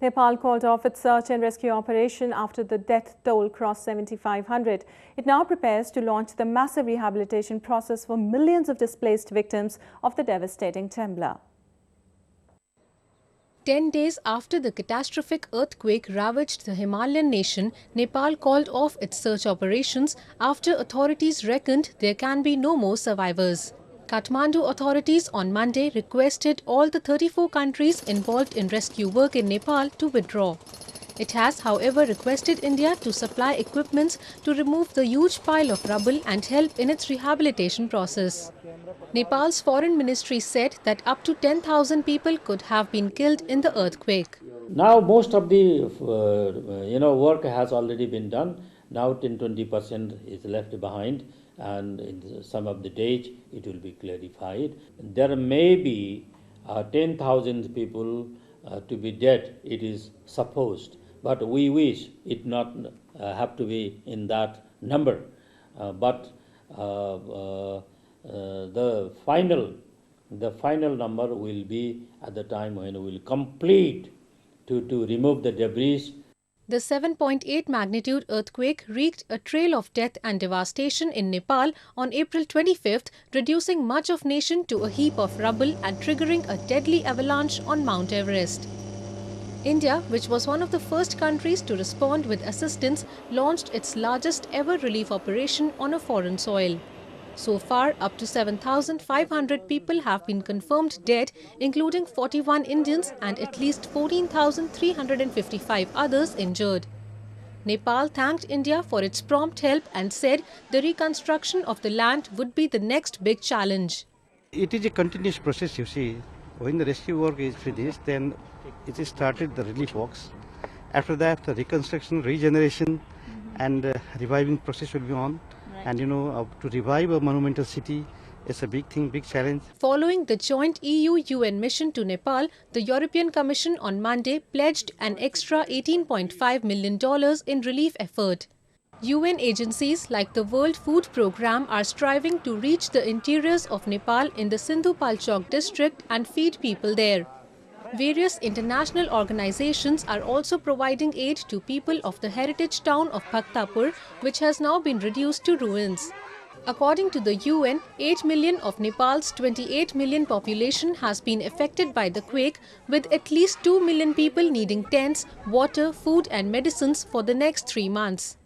Nepal called off its search and rescue operation after the death toll crossed 7,500. It now prepares to launch the massive rehabilitation process for millions of displaced victims of the devastating Tembla. 10 days after the catastrophic earthquake ravaged the Himalayan nation, Nepal called off its search operations after authorities reckoned there can be no more survivors. Kathmandu authorities on Monday requested all the 34 countries involved in rescue work in Nepal to withdraw. It has, however, requested India to supply equipments to remove the huge pile of rubble and help in its rehabilitation process. Nepal's foreign ministry said that up to 10,000 people could have been killed in the earthquake. Now most of the work has already been done. Now 10-20% is left behind, and in some of the days it will be clarified. There may be 10,000 people to be dead, it is supposed, but we wish it not have to be in that number. But the final number will be at the time when we will complete to remove the debris. The 7.8 magnitude earthquake wreaked a trail of death and devastation in Nepal on April 25th, reducing much of nation to a heap of rubble and triggering a deadly avalanche on Mount Everest. India, which was one of the first countries to respond with assistance, launched its largest ever relief operation on a foreign soil. So far, up to 7,500 people have been confirmed dead, including 41 Indians and at least 14,355 others injured. Nepal thanked India for its prompt help and said the reconstruction of the land would be the next big challenge. It is a continuous process, you see. When the rescue work is finished, then it is started the relief works. After that, the reconstruction, regeneration and reviving process will be on. And to revive a monumental city is a big thing, big challenge. Following the joint EU-UN mission to Nepal, the European Commission on Monday pledged an extra $18.5 million in relief effort. UN agencies like the World Food Programme are striving to reach the interiors of Nepal in the Sindhu Palchok district and feed people there. Various international organizations are also providing aid to people of the heritage town of Bhaktapur, which has now been reduced to ruins. According to the UN, 8 million of Nepal's 28 million population has been affected by the quake, with at least 2 million people needing tents, water, food and medicines for the next 3 months.